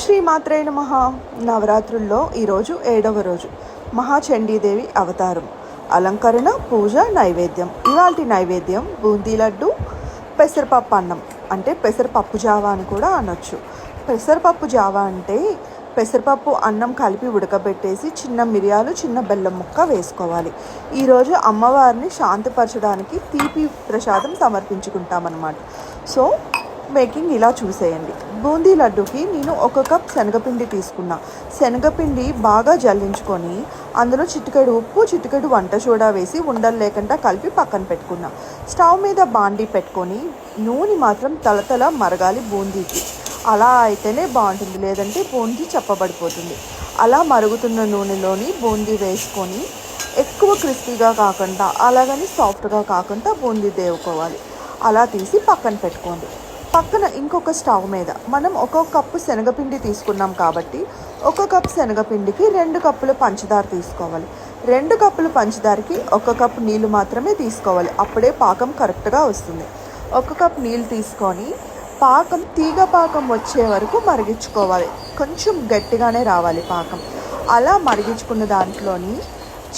శ్రీమాత్రే నమః. నవరాత్రుల్లో ఈరోజు 7వ రోజు మహాచండీదేవి అవతారం. అలంకరణ, పూజ, నైవేద్యం. ఇవాల్టి నైవేద్యం బూందీ లడ్డు, పెసరపప్పు అన్నం, అంటే పెసరపప్పు జావా అని కూడా అనొచ్చు. పెసరపప్పు జావా అంటే పెసరపప్పు అన్నం కలిపి ఉడకబెట్టేసి చిన్న మిరియాలు, చిన్న బెల్లం ముక్క వేసుకోవాలి. ఈరోజు అమ్మవారిని శాంతిపరచడానికి తీపి ప్రసాదం సమర్పించుకుంటామన్నమాట. సో మేకింగ్ ఇలా చూసేయండి. బూందీ లడ్డుకి నేను 1 కప్ శనగపిండి తీసుకున్నా. శనగపిండి బాగా జల్లించుకొని అందులో చిటికెడు ఉప్పు, చిటికెడు వంట సోడా వేసి ఉండలు లేకుండా కలిపి పక్కన పెట్టుకున్నా. స్టవ్ మీద బాండీ పెట్టుకొని నూనె మాత్రం తలతల మరగాలి బూందీకి. అలా అయితేనే బాగుంటుంది, లేదంటే బూందీ చప్పబడిపోతుంది. అలా మరుగుతున్న నూనెలోని బూందీ వేసుకొని ఎక్కువ క్రిస్పీగా కాకుండా అలాగని సాఫ్ట్గా కాకుండా బూందీ దేవుకోవాలి. అలా తీసి పక్కన పెట్టుకోండి. పక్కన ఇంకొక స్టవ్ మీద మనం 1 కప్పు శనగపిండి తీసుకున్నాం కాబట్టి 1 కప్ శనగపిండికి 2 కప్పులు పంచదార తీసుకోవాలి. 2 కప్పులు పంచదారకి 1 కప్పు నీళ్ళు మాత్రమే తీసుకోవాలి. అప్పుడే పాకం కరెక్ట్గా వస్తుంది. 1 కప్ నీళ్ళు తీసుకొని పాకం తీగ పాకం వచ్చే వరకు మరిగించుకోవాలి. కొంచెం గట్టిగానే రావాలి పాకం. అలా మరిగించుకున్న దాంట్లోని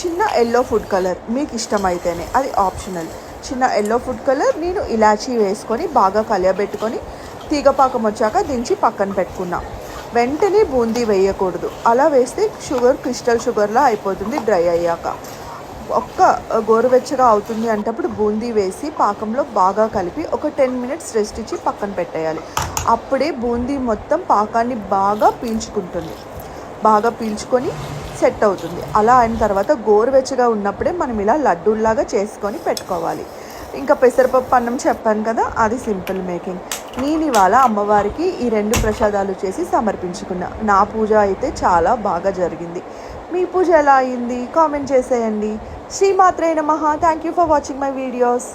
చిన్న ఎల్లో ఫుడ్ కలర్, మీకు ఇష్టమైతేనే, అది ఆప్షనల్. చిన్న ఎల్లో ఫుడ్ కలర్, నేను ఇలాచీ వేసుకొని బాగా కలియబెట్టుకొని తీగపాకం వచ్చాక దించి పక్కన పెట్టుకున్నా. వెంటనే బూందీ వేయకూడదు. అలా వేస్తే షుగర్ క్రిస్టల్ షుగర్లా అయిపోతుంది డ్రై అయ్యాక. గోరువెచ్చగా అవుతుంది అంటప్పుడు బూందీ వేసి పాకంలో బాగా కలిపి ఒక 10 మినిట్స్ రెస్ట్ ఇచ్చి పక్కన పెట్టేయాలి. అప్పుడే బూందీ మొత్తం పాకాన్ని బాగా పీల్చుకుంటుంది. బాగా పీల్చుకొని సెట్ అవుతుంది. అలా అయిన తర్వాత గోరువెచ్చగా ఉన్నప్పుడే మనం ఇలా లడ్డూల్లాగా చేసుకొని పెట్టుకోవాలి. ఇంకా పెసరపప్పు అన్నం చెప్పాను కదా, అది సింపుల్ మేకింగ్. నేను ఇవాళ అమ్మవారికి ఈ 2 ప్రసాదాలు చేసి సమర్పించుకున్నా. నా పూజ అయితే చాలా బాగా జరిగింది. మీ పూజ ఎలా అయింది కామెంట్ చేసేయండి. శ్రీమాత్రే నమః. Thank you for watching my videos.